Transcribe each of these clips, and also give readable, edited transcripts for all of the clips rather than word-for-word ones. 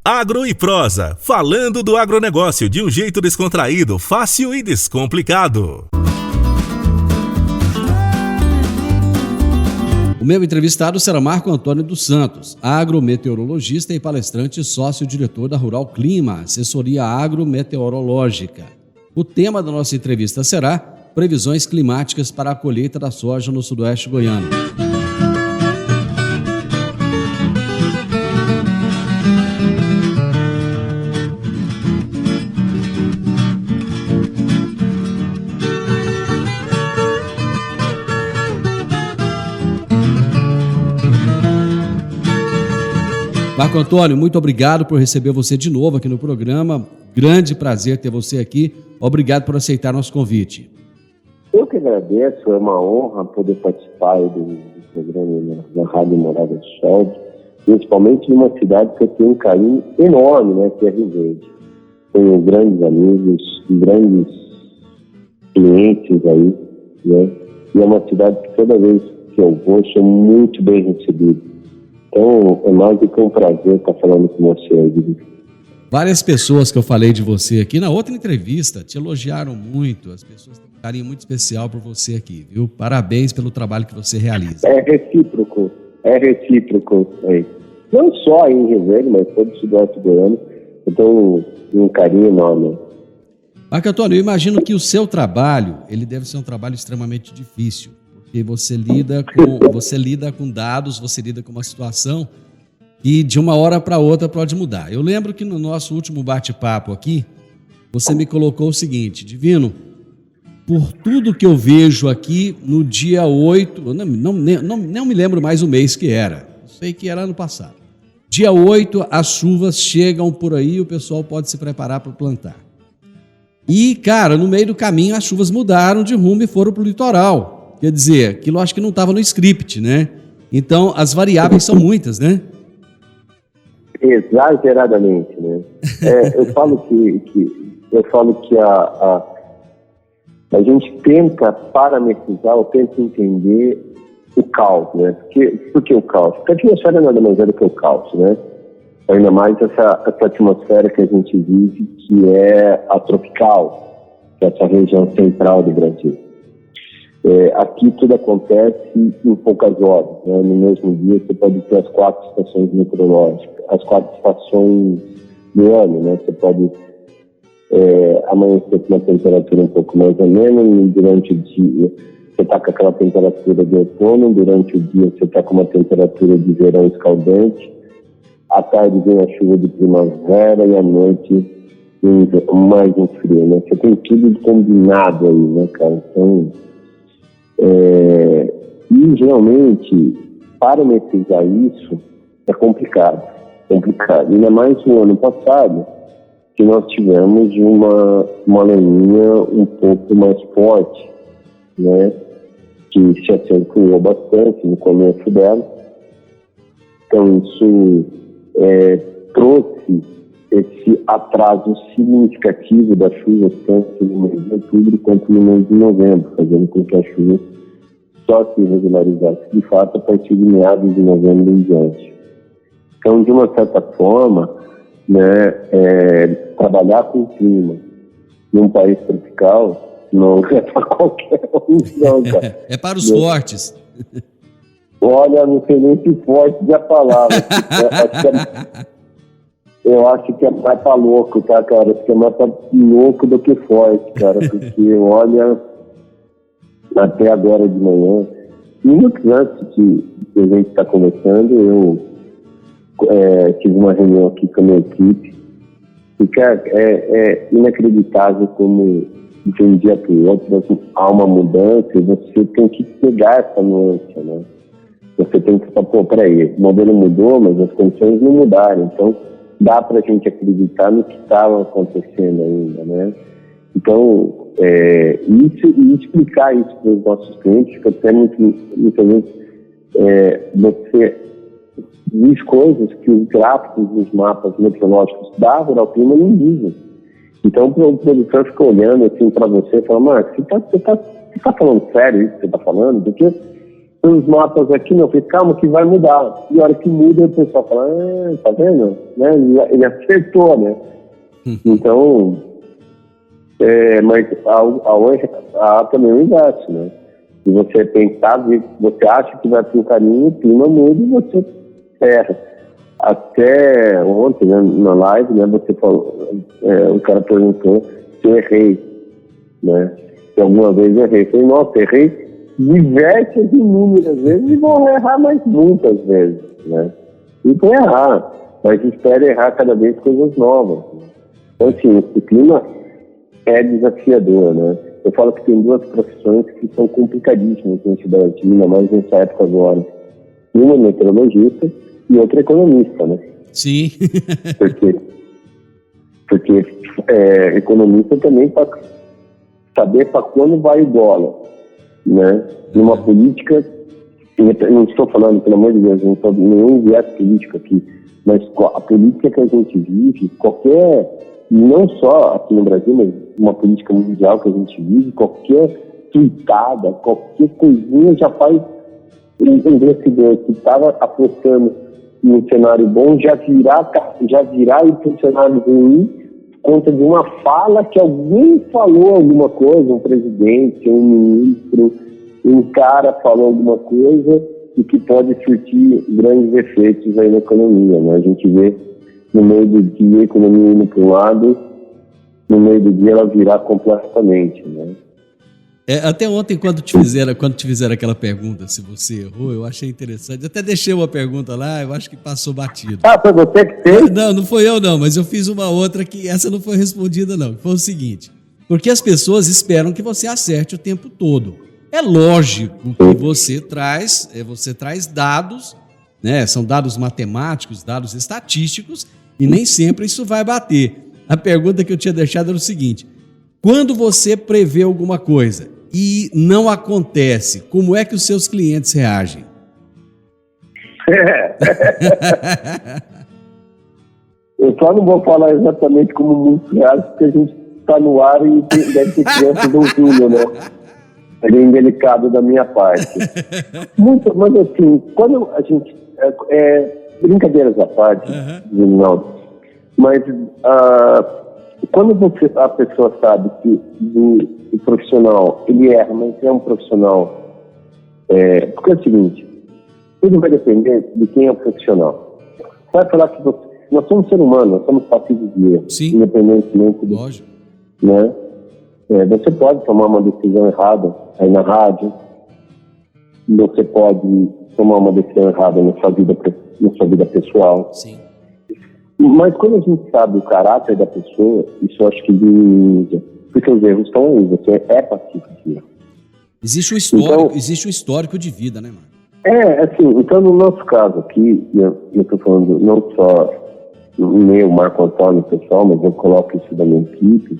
Agro e Prosa, falando do agronegócio de um jeito descontraído, fácil e descomplicado. O meu entrevistado será Marco Antônio dos Santos, agrometeorologista e palestrante sócio-diretor da Rural Clima, assessoria agrometeorológica. O tema da nossa entrevista será previsões climáticas para a colheita da soja no sudoeste goiano. Marco Antônio, muito obrigado por receber você de novo aqui no programa. Grande prazer ter você aqui. Obrigado por aceitar nosso convite. Eu que agradeço, é uma honra poder participar do programa da Rádio Morada do Sol, principalmente numa cidade que eu tenho um carinho enorme, né, que é Rio Verde. Tenho grandes amigos, grandes clientes aí, né, e é uma cidade que toda vez que eu vou, sou muito bem recebido. Então, é mais do que um prazer estar falando com você aí. Várias pessoas que eu falei de você aqui na outra entrevista te elogiaram muito. As pessoas têm um carinho muito especial por você aqui, viu? Parabéns pelo trabalho que você realiza. É recíproco. É. Não só aí em Rio Verde, mas todo o sudoeste goiano. Eu tenho um carinho enorme. Marco Antônio, eu imagino que o seu trabalho, ele deve ser um trabalho extremamente difícil. Porque você lida com dados, você lida com uma situação que de uma hora para outra pode mudar. Eu lembro que no nosso último bate-papo aqui, você me colocou o seguinte: Divino, por tudo que eu vejo aqui no dia 8, não me lembro mais o mês que era, sei que era ano passado. Dia 8, as chuvas chegam por aí, o pessoal pode se preparar para plantar. E, cara, no meio do caminho as chuvas mudaram de rumo e foram para o litoral. Quer dizer, aquilo acho que não estava no script, né? Então, as variáveis são muitas, né? Exageradamente, né? Eu falo que a gente tenta parametrizar, ou tenta entender o caos, né? Por que o caos? Porque a atmosfera nada mais é do que o caos, né? Ainda mais essa atmosfera que a gente vive, que é a tropical, que é essa região central do Brasil. Aqui tudo acontece em poucas horas, né? No mesmo dia você pode ter as 4 estações meteorológicas, as 4 estações do ano, né? Você pode amanhecer com uma temperatura um pouco mais amena, e durante o dia você está com aquela temperatura de outono, durante o dia você está com uma temperatura de verão escaldante, à tarde vem a chuva de primavera e à noite mais um frio, né? Você tem tudo combinado aí, né, cara? Então, e realmente parametrizar isso é complicado, ainda mais no ano passado, que nós tivemos uma laninha um pouco mais forte, né, que se acentuou bastante no começo dela. Então isso trouxe esse atraso significativo das chuvas, tanto no mês de outubro quanto no mês de novembro, fazendo com que a chuva só se regularizasse de fato a partir de meados de novembro em diante. Então, de uma certa forma, né, trabalhar com o clima em um país tropical não é para qualquer um, não, cara. É para os fortes. Olha, não sei nem se forte é a palavra. Eu acho que é mais pra louco, tá, cara? Acho que é mais pra louco do que forte, cara. Porque, olha, até agora de manhã, minutos antes que a gente está conversando, eu tive uma reunião aqui com a minha equipe. E, cara, é inacreditável como de um dia para o outro há uma mudança e você tem que pegar essa nuance, né? Você tem que falar, peraí, o modelo mudou, mas as condições não mudaram. Então, dá para a gente acreditar no que estava acontecendo ainda, né? Então, isso, e explicar isso para os nossos clientes, que até muitas vezes você diz coisas que os gráficos dos mapas meteorológicos da Rural Clima não dizem. Então, o produtor fica olhando assim para você e fala, Marcos, você tá falando sério isso que você está falando? Porque pelos mapas aqui, não, falei, calma que vai mudar. E a hora que muda, o pessoal fala, tá vendo? Né? Ele acertou, né? Então, mas a também não investe, né? Se você pensar, você acha que vai para um caminho, o clima muda e você erra. Até ontem, né, na live, né, você falou, o cara perguntou se eu errei, né? Se alguma vez eu errei. Eu falei, nossa, errei diversas e inúmeras vezes e vou errar mais muitas vezes, né? E vou errar, mas espero errar cada vez coisas novas. Né? Então, assim, o clima é desafiador, né? Eu falo que tem duas profissões que são complicadíssimas na cidade, ainda mais nessa época agora. Uma é meteorologista e outra é economista, né? Sim. Porque economista também para saber para quando vai o dólar, né? Numa política, não estou falando, pelo amor de Deus, não estou nenhum viés político aqui, mas a política que a gente vive, não só aqui no Brasil, mas uma política mundial que a gente vive, qualquer tuitada, qualquer coisinha já faz um investidor que estava apostando em um cenário bom já virar e um cenário ruim por conta de uma fala que alguém falou alguma coisa, um presidente, um ministro, um cara falou alguma coisa e que pode surtir grandes efeitos aí na economia, né? A gente vê no meio do dia a economia indo para um lado, no meio do dia ela virar completamente, né? Até ontem, quando te fizeram aquela pergunta, se você errou, eu achei interessante. Eu até deixei uma pergunta lá, eu acho que passou batido. Foi você que fez? Não foi eu não, mas eu fiz uma outra que essa não foi respondida não. Foi o seguinte, porque as pessoas esperam que você acerte o tempo todo. É lógico que você traz dados, né? São dados matemáticos, dados estatísticos, e nem sempre isso vai bater. A pergunta que eu tinha deixado era o seguinte: quando você prevê alguma coisa e não acontece, como é que os seus clientes reagem? Eu só não vou falar exatamente como muitos reais, porque a gente está no ar e deve ter crianças ouvindo, né? É bem delicado da minha parte. Mas assim, quando a gente... brincadeiras à parte, não. Mas quando a pessoa sabe que o profissional, ele erra, mas é um profissional... porque é o seguinte, tudo vai depender de quem é o profissional. Você vai falar que nós somos ser humano, nós somos passivos de erro. Sim. Independentemente do... Lógico. Né? Você pode tomar uma decisão errada aí na rádio, você pode tomar uma decisão errada na sua vida pessoal. Sim. Mas quando a gente sabe o caráter da pessoa, isso eu acho que diminui, porque os erros estão aí, você é passivo de erro. Existe um histórico de vida, né, mano? Assim, então no nosso caso aqui, eu estou falando não só meu, Marco Antônio, pessoal, mas eu coloco isso da minha equipe,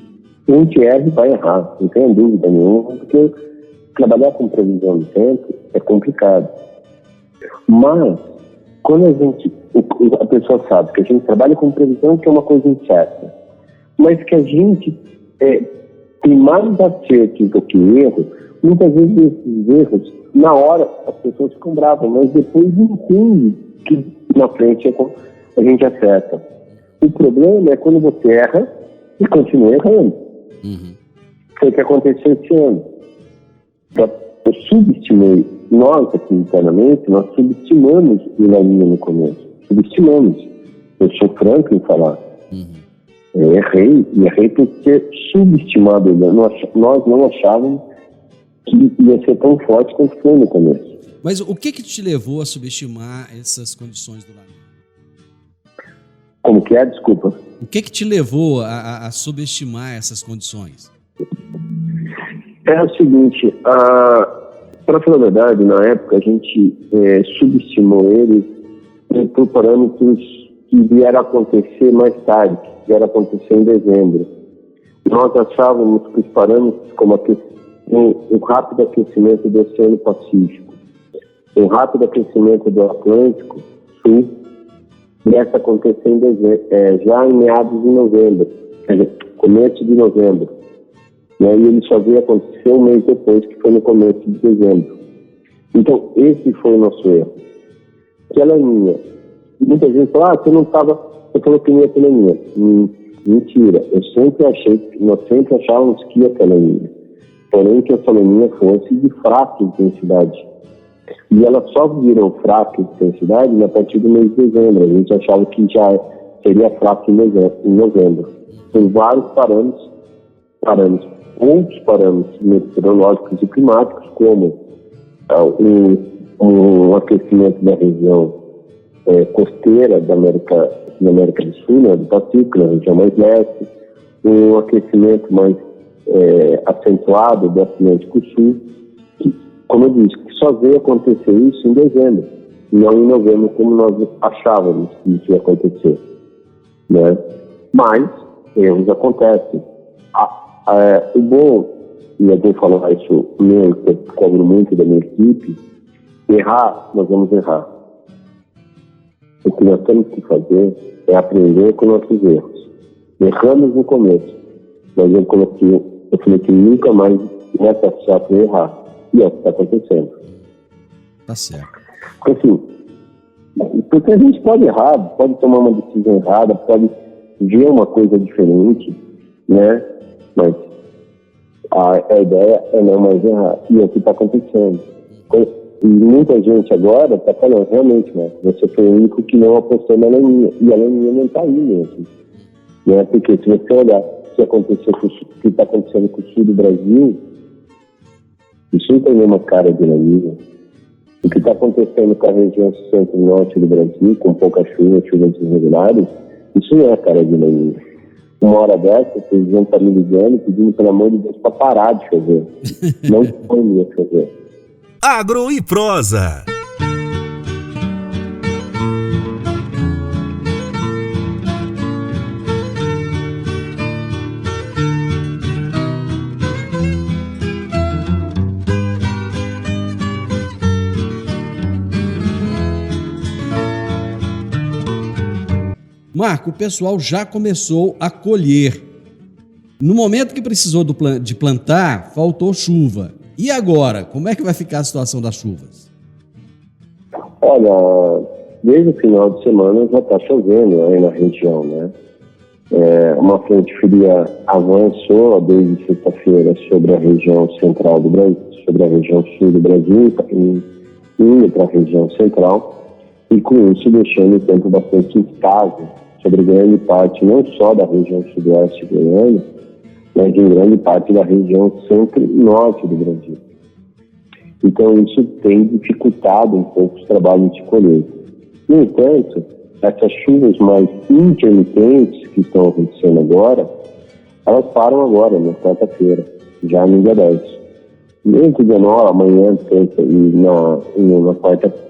a gente erra e vai errar, não tenho dúvida nenhuma, porque trabalhar com previsão do tempo é complicado. Mas, quando a pessoa sabe que a gente trabalha com previsão, que é uma coisa incerta, mas que a gente tem mais acertos do que erro, muitas vezes esses erros, na hora, as pessoas ficam bravas, mas depois entendem que na frente a gente acerta. O problema é quando você erra e continua errando. Foi o que aconteceu esse ano. Eu subestimei, nós aqui internamente, nós subestimamos o Laninha no começo. Subestimamos. Eu sou franco em falar. Eu errei por ter subestimado ele. Nós não achávamos que ia ser tão forte quanto foi no começo. Mas o que te levou a subestimar essas condições do Laninha? Como que é? Desculpa. O que te levou a subestimar essas condições? É o seguinte, para falar a verdade, na época a gente subestimou ele por parâmetros que vieram acontecer mais tarde, que vieram acontecer em dezembro. Nós achávamos que os parâmetros como um rápido aquecimento do Oceano Pacífico, um rápido aquecimento do Atlântico, sim, deve acontecer em já em meados de novembro, começo de novembro. E aí ele só veio acontecer um mês depois, que foi no começo de dezembro. Então, esse foi o nosso erro. Que a laninha, muita gente fala, você falou que não ia ter laninha. Mentira, nós sempre achávamos que ia ter laninha. Porém, que essa laninha fosse de fraca intensidade. E ela só virou fraca intensidade a partir do mês de dezembro. A gente achava que já seria fraca em novembro. Por vários parâmetros, outros parâmetros meteorológicos e climáticos, como um aquecimento da região costeira da América do Sul, né, do Pacífico, na região mais leste, um aquecimento mais acentuado do Atlântico Sul, que, como eu disse, que só veio acontecer isso em dezembro, não em novembro, como nós achávamos que isso ia acontecer. Né? Mas erros acontecem. O bom, e eu vou falar isso mesmo, que eu cobro muito da minha equipe, errar, nós vamos errar. O que nós temos que fazer é aprender com nossos erros. Erramos no começo, mas eu falei que nunca mais ia passar para errar. E é o que está acontecendo. Tá certo. Assim, porque a gente pode errar, pode tomar uma decisão errada, pode ver uma coisa diferente, né? Mas a ideia é não mais errar. E é o que está acontecendo. E muita gente agora está falando, realmente, né? Você foi o único que não apostou na laninha. E a laninha não está aí mesmo. Né? Porque se você olhar o que está acontecendo com o sul do Brasil, isso não tem nenhuma cara de laninha. O que está acontecendo com a região centro-norte do Brasil, com pouca chuva, chuvas irregulares, isso não é cara de laninha. Uma hora dessa, vocês vão estar me ligando, pedindo pelo amor de Deus para parar de chover. Não pode chover. Agro e Prosa. Marco, o pessoal já começou a colher. No momento que precisou de plantar, faltou chuva. E agora, como é que vai ficar a situação das chuvas? Olha, desde o final de semana já está chovendo aí na região, né? Uma frente fria avançou desde sexta-feira sobre a região central do Brasil, sobre a região sul do Brasil, indo para a região central, e com isso deixando o tempo bastante instável sobre grande parte, não só da região sudoeste goiana, mas em grande parte da região centro e norte do Brasil. Então isso tem dificultado um pouco os trabalhos de colheita. No entanto, essas chuvas mais intermitentes que estão acontecendo agora, elas param agora, na quarta-feira, já no dia 10. Entre dia 9, amanhã, terça e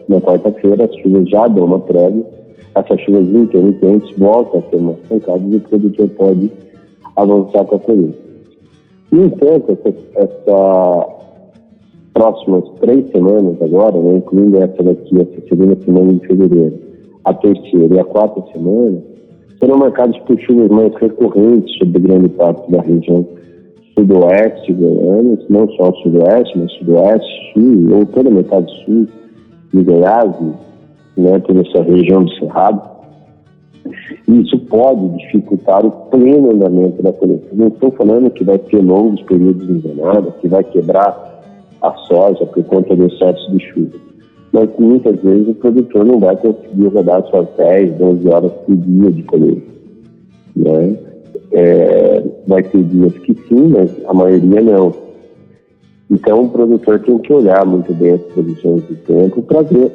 na quarta-feira, as chuvas já dão uma trégua. Essas chuvas intermitentes voltam a ser mais pancadas e o produtor pode avançar com a colheita. No entanto, essas próximas 3 semanas agora, né, incluindo essa daqui, essa segunda semana de fevereiro, a terceira e a quarta semana, serão marcadas por chuvas mais recorrentes sobre grande parte da região sudoeste goiana, não só o sudoeste, mas sudoeste, sul, ou toda a metade sul de Goiás, né, toda essa região do Cerrado. Isso pode dificultar o pleno andamento da colheita. Não estou falando que vai ter longos períodos invernados, que vai quebrar a soja por conta do excesso de chuva. Mas muitas vezes o produtor não vai conseguir rodar suas 10, 12 horas por dia de colheita. Né? Vai ter dias que sim, mas a maioria não. Então o produtor tem que olhar muito bem as previsões do tempo para ver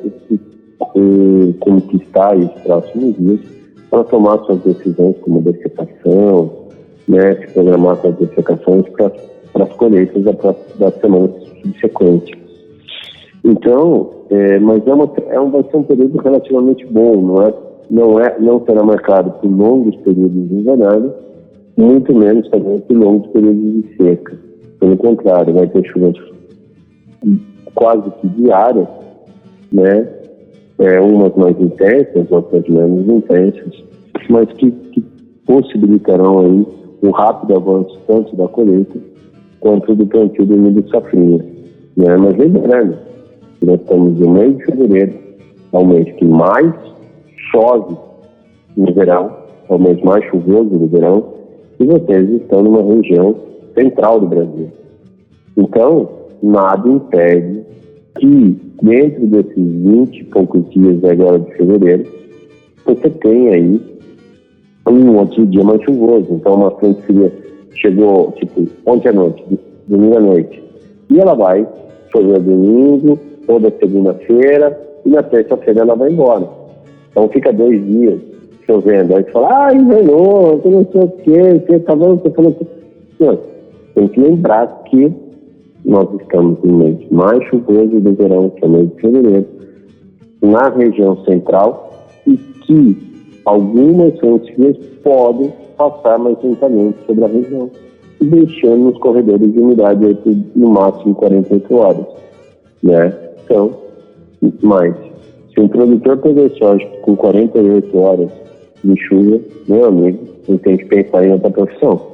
como que está os próximos dias, para tomar suas decisões como dessecação, né, se programar suas dessecações para as colheitas da semana subsequente. Então, mas vai ser um período relativamente bom, não será marcado por longos períodos invernais, muito menos também por longos períodos de seca. Pelo contrário, vai ter chuvas quase que diárias, né? Umas mais intensas, outras menos intensas, mas que possibilitarão aí um rápido avanço tanto da colheita quanto do plantio do milho safrinha. Né? Mas lembrando, Nós estamos no mês de fevereiro, é o mês que mais chove no verão, é o mês mais chuvoso do verão, e vocês estão numa região central do Brasil. Então, nada impede que, dentro desses 20 e poucos dias agora de fevereiro, você tenha aí um outro dia mais chuvoso. Então, uma frente fria chegou, ontem à noite, domingo à noite, e ela vai chover domingo, toda segunda-feira, e na terça-feira ela vai embora. Então, fica 2 dias chovendo. Aí você fala, invernou, eu não sei o quê, você tá vendo, você falou que... Não, tem que lembrar que nós estamos no mês mais chuvoso do verão, que é o mês de fevereiro, na região central, e que algumas frentes frias podem passar mais lentamente sobre a região, e deixando os corredores de umidade aí por, no máximo 48 horas, né? Então, mas se um produtor pegar soja com 48 horas de chuva, meu amigo, ele tem que pensar em outra profissão.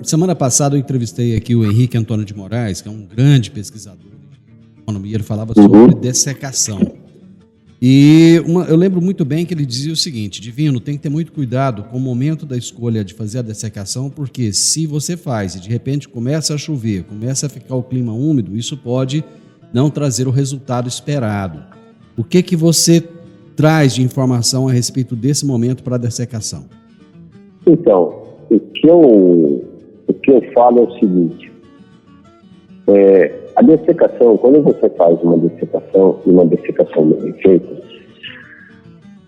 Semana passada eu entrevistei aqui o Henrique Antônio de Moraes, que é um grande pesquisador de economia, ele falava sobre dessecação. E eu lembro muito bem que ele dizia o seguinte: Divino, tem que ter muito cuidado com o momento da escolha de fazer a dessecação, porque se você faz e de repente começa a chover, começa a ficar o clima úmido, isso pode não trazer o resultado esperado. O que você traz de informação a respeito desse momento para a dessecação? Então, o que eu falo é o seguinte: a dessecação, quando você faz uma dessecação, e uma dessecação bem feita,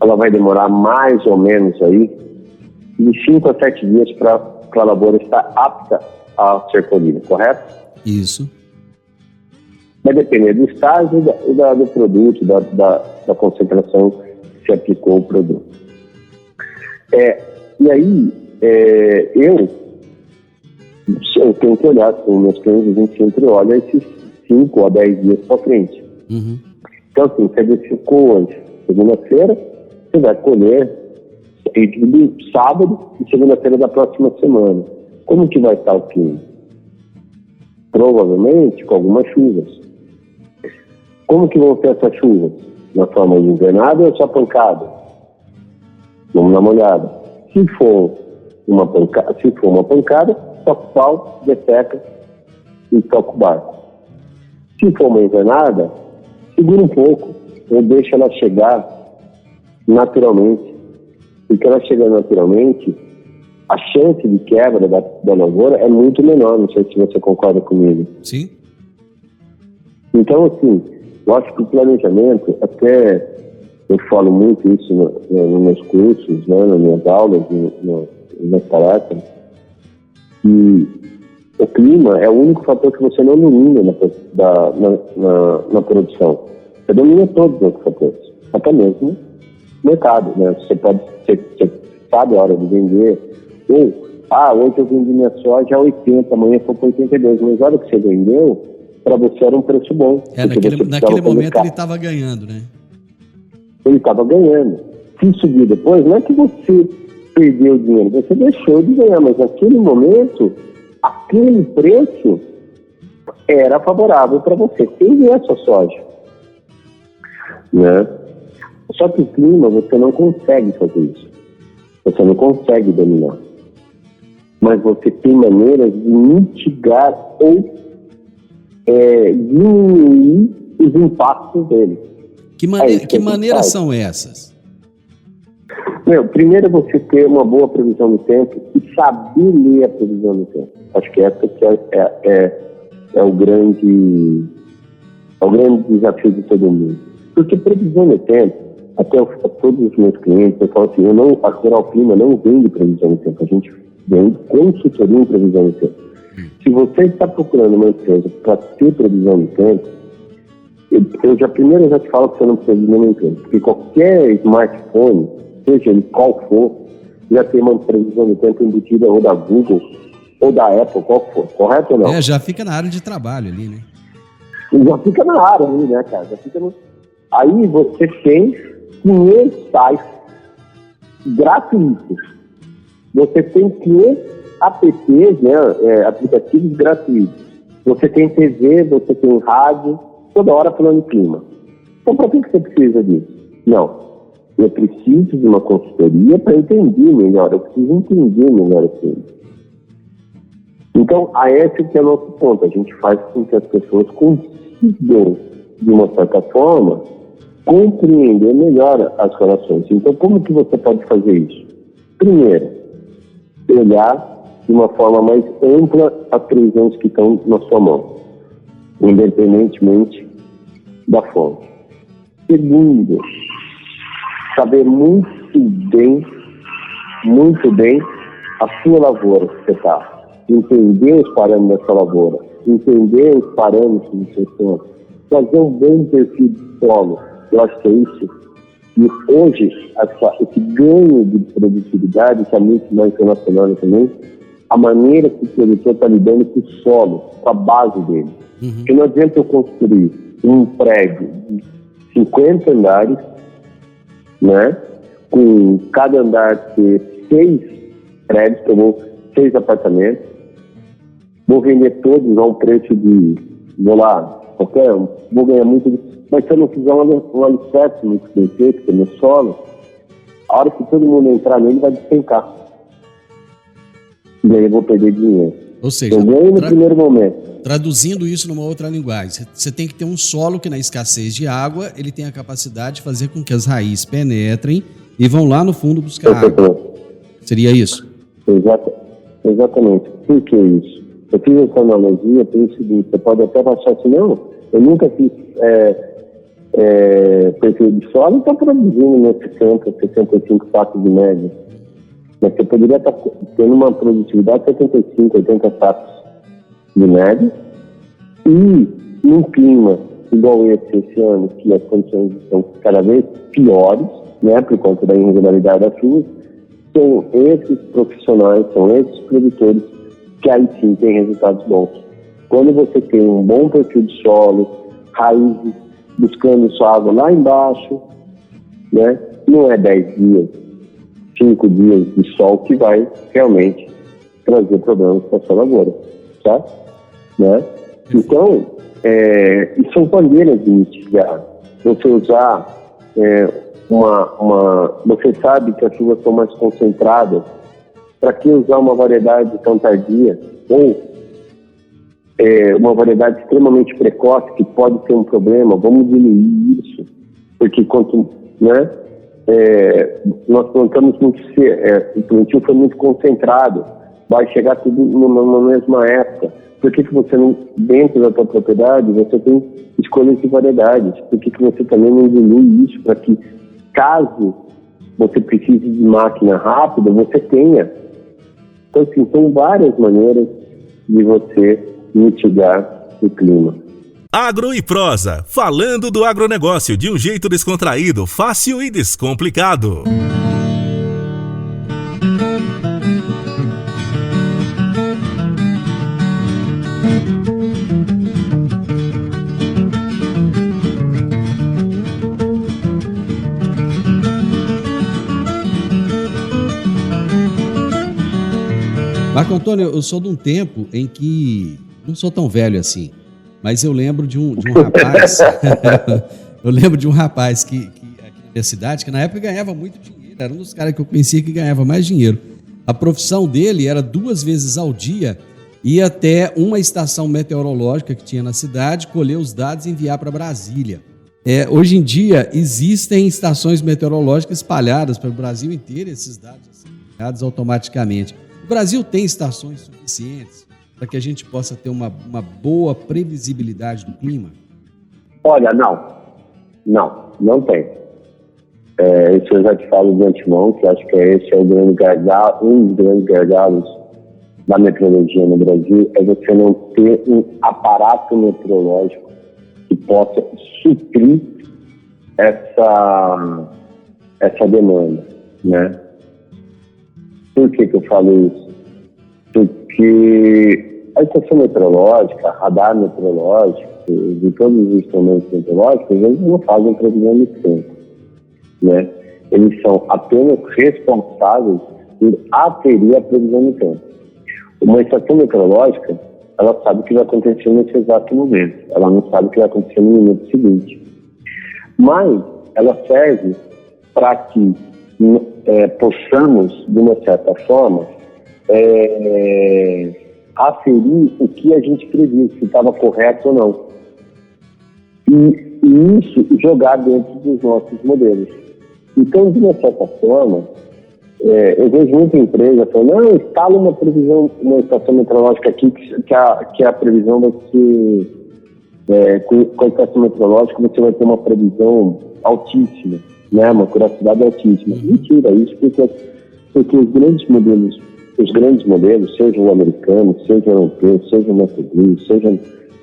ela vai demorar mais ou menos aí de 5 a 7 dias para a lavoura estar apta a ser colhida, correto? Isso. Vai depender do estágio do produto, da concentração que se aplicou o produto. E aí, eu tenho que olhar com meus clientes, a gente sempre olha esses 5 a 10 dias para frente. Uhum. Então, assim, você verificou hoje, segunda-feira, você vai colher sábado e segunda-feira da próxima semana. Como que vai estar o clima? Provavelmente com algumas chuvas. Como que vão ser essas chuvas? Na forma de invernada ou só pancada? Vamos dar uma olhada. Se for uma pancada, toca o pau, desseca e toca o barco. Se for uma invernada, segura um pouco ou deixa ela chegar naturalmente. Porque ela chega naturalmente, a chance de quebra da lavoura é muito menor. Não sei se você concorda comigo. Sim. Então, assim, eu acho que o planejamento, até eu falo muito isso nos meus cursos, né, nas minhas aulas, nas minhas palestras, que o clima é o único fator que você não domina na produção. Você domina todos os outros fatores, até mesmo o mercado, né? Você sabe a hora de vender, ou, hoje eu vendi minha soja a 80, amanhã foi para 82, mas a hora que você vendeu, para você era um preço bom. Naquele momento ele estava ganhando, né? Ele estava ganhando. Se subir depois, não é que você perdeu o dinheiro, você deixou de ganhar, mas naquele momento, aquele preço era favorável para você vender a sua soja, né? Só que o clima, você não consegue fazer isso. Você não consegue dominar. Mas você tem maneiras de mitigar ou diminuir os impactos dele. Que maneiras são essas? Primeiro você ter uma boa previsão do tempo e saber ler a previsão do tempo. Acho que essa que é o grande desafio de todo mundo. Porque previsão do tempo, até todos os meus clientes, eu falo assim, a Rural Clima não vende previsão do tempo, a gente vende consultoria em previsão do tempo. Se você está procurando uma empresa para ter previsão do tempo, eu já te falo que você não precisa de nenhuma empresa, porque qualquer smartphone, seja ele qual for, já tem uma previsão do tempo embutida ou da Google ou da Apple, qual for, correto ou não? Já fica na área de trabalho ali, né? Já fica na área ali, né, cara? Aí você tem 500 sites gratuitos. Você tem 500 apps, né, aplicativos gratuitos. Você tem TV, você tem rádio, toda hora falando de clima. Então, para que você precisa disso? Não. Eu preciso de uma consultoria para entender melhor. Eu preciso entender melhor o clima. Então, esse que é o nosso ponto. A gente faz com que as pessoas consigam, de uma certa forma, compreender melhor as relações. Então, como que você pode fazer isso? Primeiro, olhar de uma forma mais ampla as previsões que estão na sua mão, independentemente da fonte. Segundo, saber muito bem a sua lavoura que você está. Entender os parâmetros dessa lavoura, entender os parâmetros do seu solo, fazer um bom perfil de solo. Eu acho que é isso. E hoje, esse ganho de produtividade está muito mais relacionado também à maneira que o produtor está lidando com o solo, com a base dele. Porque não adianta eu construir um prédio de 50 andares, né, com cada andar ter 6 prédios, 6 apartamentos, vou vender todos a um preço de, vou ganhar muito, mas se eu não fizer um alicerce muito bem feito, que é meu solo, a hora que todo mundo entrar nele vai despencar. E aí eu vou perder dinheiro. Ou seja, eu ganho no primeiro momento. Traduzindo isso numa outra linguagem, você tem que ter um solo que na escassez de água, ele tem a capacidade de fazer com que as raízes penetrem e vão lá no fundo buscar água. Seria isso? Exatamente. Por que isso? Eu fiz essa analogia pelo seguinte: você pode até achar assim, não, eu nunca fiz perfil de solo e está produzindo meus 60, 65 sacos de média. Mas você poderia estar tendo uma produtividade de 75, 80 sacos de média, e num clima igual esse ano, que as condições estão cada vez piores, né, por conta da irregularidade da chuva, são esses profissionais, são esses produtores que aí sim têm resultados bons. Quando você tem um bom perfil de solo, raízes buscando sua água lá embaixo, né, não é 10 dias, 5 dias de sol que vai realmente trazer problemas para a sua lavoura, tá? Né? Então, e são bandeiras de mitigar. Você usar você sabe que as chuvas são mais concentradas, para que usar uma variedade tão tardia ou uma variedade extremamente precoce que pode ser um problema? Vamos diluir isso, porque quanto, né, nós plantamos muito cedo, o plantio foi muito concentrado, vai chegar tudo na mesma época. Por que você não, dentro da tua propriedade, você tem escolhas de variedades? Por que você também não dilui isso para que, caso você precise de máquina rápida, você tenha? Então, assim, são várias maneiras de você mitigar o clima. Agro e Prosa, falando do agronegócio de um jeito descontraído, fácil e descomplicado. Marco Antônio, eu sou de um tempo em que, não sou tão velho assim, mas eu lembro de um rapaz, eu lembro de um rapaz que aqui na minha cidade, que na época ganhava muito dinheiro, era um dos caras que eu conhecia que ganhava mais dinheiro. A profissão dele era 2 vezes ao dia ir até uma estação meteorológica que tinha na cidade, colher os dados e enviar para Brasília. Hoje em dia, existem estações meteorológicas espalhadas pelo Brasil inteiro, esses dados são enviados automaticamente. O Brasil tem estações suficientes para que a gente possa ter uma boa previsibilidade do clima? Olha, não tem. Isso eu já te falo de antemão, que acho que esse é o grande gargalo, um dos grandes gargalos da meteorologia no Brasil, é você não ter um aparato meteorológico que possa suprir essa demanda, né? Por que eu falo isso? Porque a estação meteorológica, radar meteorológico e todos os instrumentos meteorológicos, eles não fazem previsão do tempo, né? Eles são apenas responsáveis por aferir a previsão do tempo. Uma estação meteorológica, ela sabe o que vai acontecer nesse exato momento. Ela não sabe o que vai acontecer no minuto seguinte. Mas ela serve para que possamos, de uma certa forma, aferir o que a gente previu, se estava correto ou não. E isso jogar dentro dos nossos modelos. Então, de uma certa forma, eu vejo muita empresa falando, não, instala uma previsão, uma estação meteorológica aqui, que a previsão vai ser, com a estação meteorológica você vai ter uma previsão altíssima, né, uma curiosidade altíssima. Mentira, isso porque os grandes modelos, seja o americano, seja o europeu, seja o Mercury, seja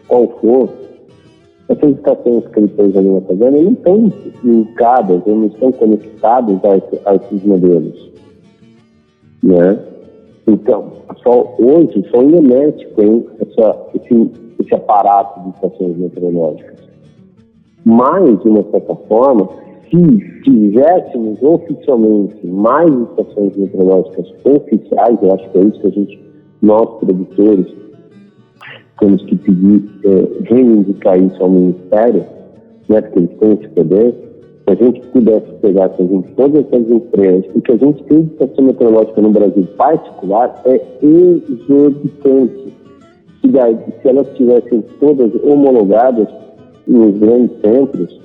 qual for, essas estações que ele fez ali na fazenda não estão linkadas, não estão conectadas a esses modelos, né? Então, hoje só o INET tem esse aparato de estações meteorológicas. Mas, de uma certa forma, se tivéssemos oficialmente mais estações meteorológicas oficiais, eu acho que é isso que nós produtores, temos que pedir, reivindicar isso ao Ministério, né, porque eles têm esse poder, se a gente pudesse pegar todas essas empresas, o que a gente tem de estação meteorológica no Brasil particular é exorbitante. Se elas estivessem todas homologadas nos grandes centros,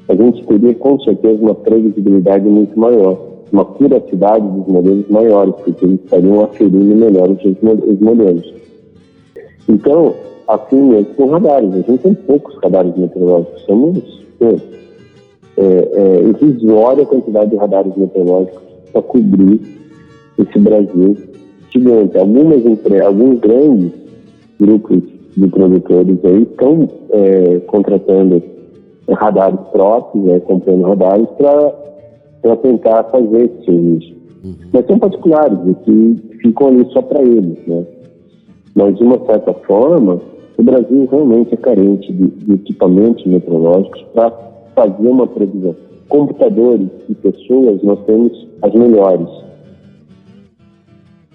a gente teria com certeza uma previsibilidade muito maior, uma curiosidade dos modelos maiores, porque eles estariam aferindo melhor os modelos. Então, assim, com radares, a gente tem poucos radares meteorológicos, somos irrisória a quantidade de radares meteorológicos para cobrir esse Brasil gigante. Alguns grandes grupos de produtores aí estão contratando radares próprios, comprando radares para tentar fazer esse serviço. Mas são particulares, que ficam ali só para eles, né? Mas, de uma certa forma, o Brasil realmente é carente de equipamentos meteorológicos para fazer uma previsão. Computadores e pessoas, nós temos as melhores,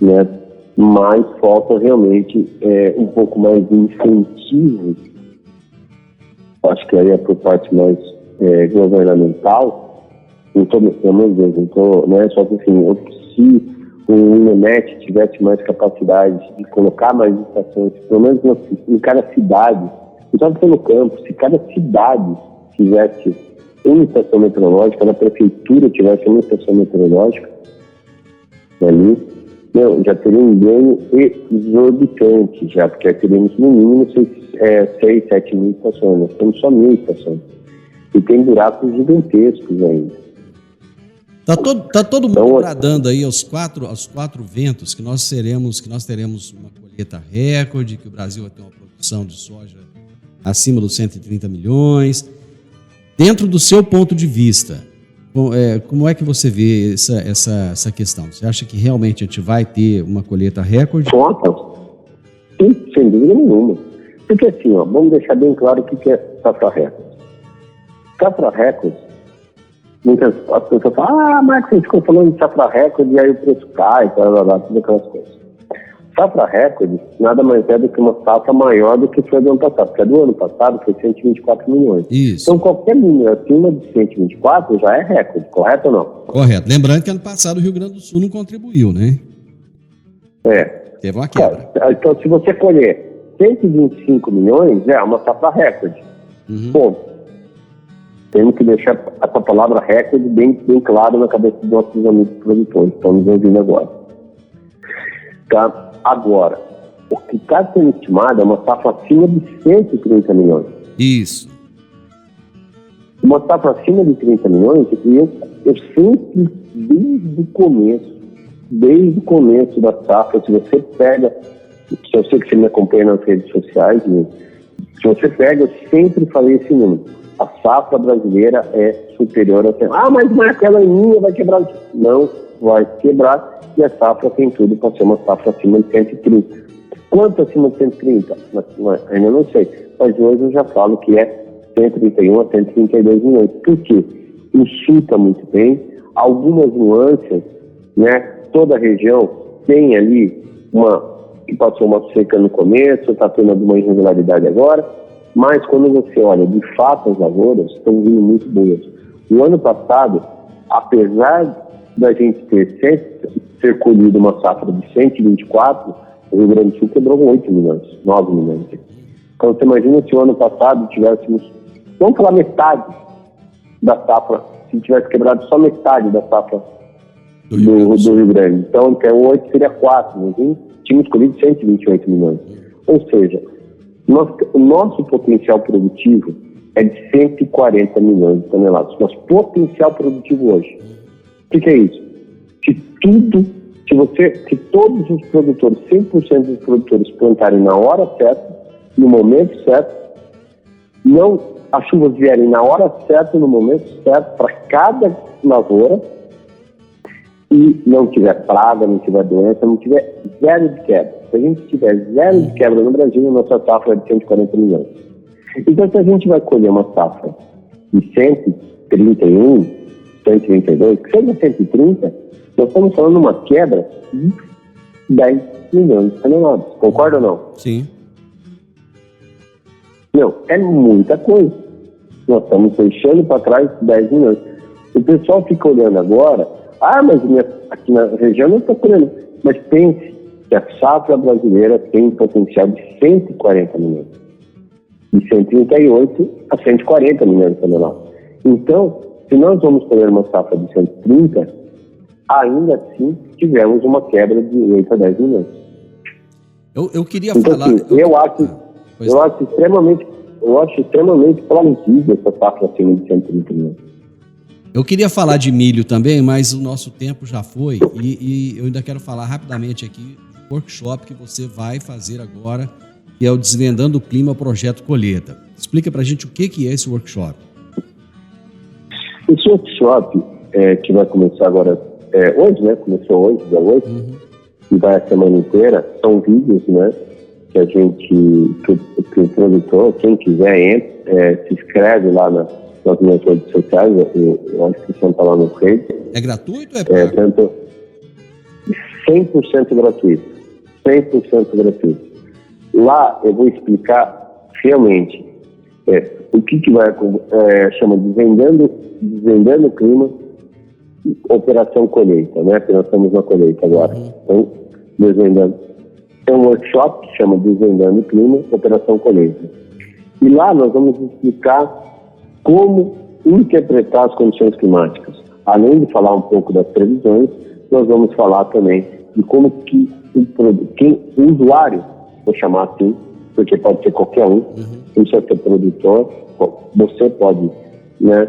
né? Mas falta realmente um pouco mais de incentivo. Acho que aí é por parte mais governamental. Não estou, pelo amor de Deus, não estou, né? Só que assim, se o INET tivesse mais capacidade de colocar mais estações, pelo menos em cada cidade, não só pelo campo, se cada cidade tivesse uma estação meteorológica, na prefeitura tivesse uma estação meteorológica ali, já teria um ganho exorbitante, já, porque teríamos no mínimo 6, 7 mil estações, nós temos só 1.000 estações. E tem buracos gigantescos ainda. Tá todo mundo bradando aí aos quatro ventos que nós teremos uma colheita recorde, que o Brasil vai ter uma produção de soja acima dos 130 milhões. Dentro do seu ponto de vista, como é que você vê essa questão? Você acha que realmente a gente vai ter uma colheita recorde? Sim, sem dúvida nenhuma. Porque assim, vamos deixar bem claro o que é safra recorde. Safra recorde, muitas pessoas falam, Marcos, você ficou falando de safra recorde e aí o preço cai, tudo aquelas coisas. Safra recorde nada mais é do que uma safra maior do que foi do ano passado, porque a do ano passado foi 124 milhões. Isso. Então qualquer número acima de 124 já é recorde, correto ou não? Correto. Lembrando que ano passado o Rio Grande do Sul não contribuiu, né? Teve uma quebra. Então se você colher 125 milhões, é uma safra recorde. Ponto. Temos que deixar essa palavra recorde bem claro na cabeça dos nossos amigos produtores que estão nos ouvindo agora. Tá? Agora, o que está sendo estimado é uma safra acima de 130 milhões. Isso. Uma safra acima de 30 milhões, eu sempre, desde o começo da safra, se você pega, eu sei que você me acompanha nas redes sociais, se você pega, eu sempre falei esse número. A safra brasileira é superior a... mas aquela linha vai quebrar. Não vai quebrar, e a safra tem tudo para ser uma safra acima de 130. Quanto acima de 130? Ainda não sei. Mas hoje eu já falo que é 131 a 132 milhões. Por quê? O sul está muito bem, algumas nuances, né? Toda a região tem ali uma que passou uma seca no começo, está tendo alguma irregularidade agora, mas quando você olha, de fato, as lavouras estão vindo muito boas. O ano passado, apesar da gente ter colhido uma safra de 124, o Rio Grande do Sul quebrou 8 milhões, 9 milhões. Então você imagina se o ano passado tivéssemos, vamos falar metade da safra, se tivesse quebrado só metade da safra do Rio Grande. Então 8 seria 4, mas tínhamos colhido 128 milhões. Ou seja, o nosso potencial produtivo é de 140 milhões de toneladas. Nosso potencial produtivo hoje. O que é isso? Se todos os produtores, 100% dos produtores plantarem na hora certa, no momento certo, as chuvas vierem na hora certa, no momento certo, para cada lavoura, e não tiver praga, não tiver doença, não tiver zero de quebra. Se a gente tiver zero de quebra no Brasil, a nossa safra é de 140 milhões. Então, se a gente vai colher uma safra de 131, 132, que seja 130, nós estamos falando de uma quebra de 10 milhões de toneladas. Concorda ou não? Sim. Não, é muita coisa. Nós estamos deixando para trás 10 milhões. O pessoal fica olhando agora, mas aqui na região não está colhendo. Mas pense que a safra brasileira tem um potencial de 140 milhões. De 138 a 140 milhões de toneladas. Então, se nós vamos colher uma safra de 130, ainda assim tivemos uma quebra de 8 a 10 milhões. Eu queria então, falar... Assim, eu acho extremamente plausível essa safra acima de 130 milhões. Eu queria falar de milho também, mas o nosso tempo já foi e eu ainda quero falar rapidamente aqui do workshop que você vai fazer agora, que é o Desvendando o Clima Projeto Colheita. Explica pra gente o que é esse workshop. Esse workshop que vai começar agora, hoje, né? Começou hoje, dia 8, e vai a semana inteira, são vídeos, né? Que a gente, que o produtor, quem quiser, se inscreve lá nas minhas redes sociais, a inscrição está lá no Face. É gratuito ou é pago? Tanto 100% gratuito. 100% gratuito. Lá eu vou explicar realmente o que vai, chama Desvendando o Clima, Operação Colheita, né? Porque nós estamos na colheita agora. Então, desvendando. Tem um workshop que chama Desvendando o Clima, Operação Colheita. E lá nós vamos explicar como interpretar as condições climáticas. Além de falar um pouco das previsões, nós vamos falar também de como que o usuário, vou chamar assim, porque pode ser qualquer um, não precisa ser produtor, você pode, né,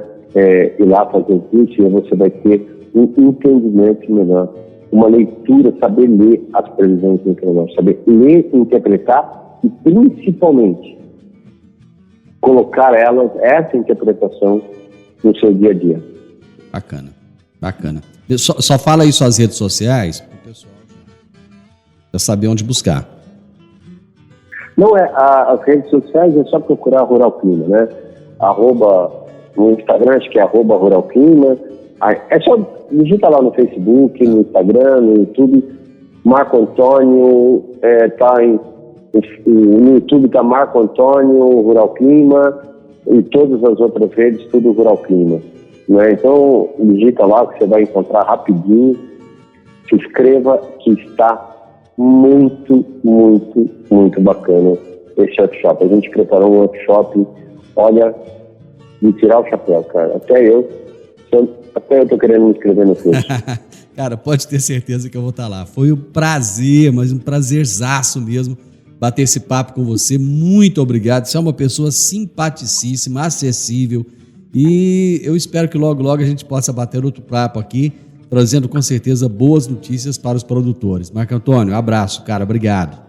ir lá fazer o curso e você vai ter um entendimento melhor, uma leitura, saber ler as previsões meteorológicas, saber ler, interpretar e principalmente colocar essa interpretação no seu dia a dia. Bacana. Só fala aí suas redes sociais para o pessoal já saber onde buscar. Não, as redes sociais é só procurar Rural Clima, né? No Instagram, acho que é @Rural Clima. É só digita lá no Facebook, no Instagram, no YouTube. Marco Antônio, no YouTube está Marco Antônio, Rural Clima, e todas as outras redes, tudo Rural Clima. Né? Então, digita lá que você vai encontrar rapidinho. Se inscreva, que está muito, muito, muito bacana esse workshop. A gente preparou um workshop, olha, de tirar o chapéu, cara. Até eu tô querendo me inscrever no curso. Cara, pode ter certeza que eu vou estar lá. Foi um prazer, mas um prazerzaço mesmo, bater esse papo com você. Muito obrigado. Você é uma pessoa simpaticíssima, acessível. E eu espero que logo, logo a gente possa bater outro papo aqui, trazendo com certeza boas notícias para os produtores. Marco Antônio, abraço, cara. Obrigado.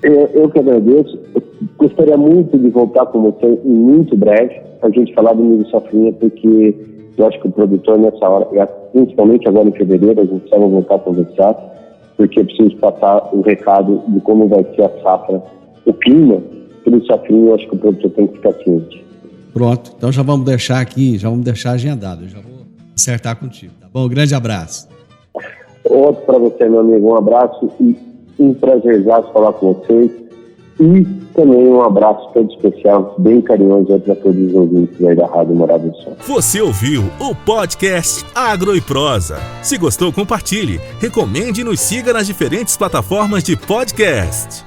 Eu que agradeço. Eu gostaria muito de voltar com você muito breve, para a gente falar do milho safrinha, porque eu acho que o produtor nessa hora, principalmente agora em fevereiro, a gente precisava voltar a conversar, porque eu preciso passar o recado de como vai ser a safra, o clima, pelo safrinha. Eu acho que o produtor tem que ficar ciente. Pronto, então já vamos deixar aqui, já vamos deixar agendado, eu já vou acertar contigo, tá bom? Um grande abraço. Outro para você, meu amigo, um abraço e um prazerzaço falar com vocês. E também um abraço todo especial, bem carinhoso para todos os ouvintes aí da Rádio Morada do Sol. Você ouviu o podcast Agro e Prosa. Se gostou, compartilhe, recomende e nos siga nas diferentes plataformas de podcast.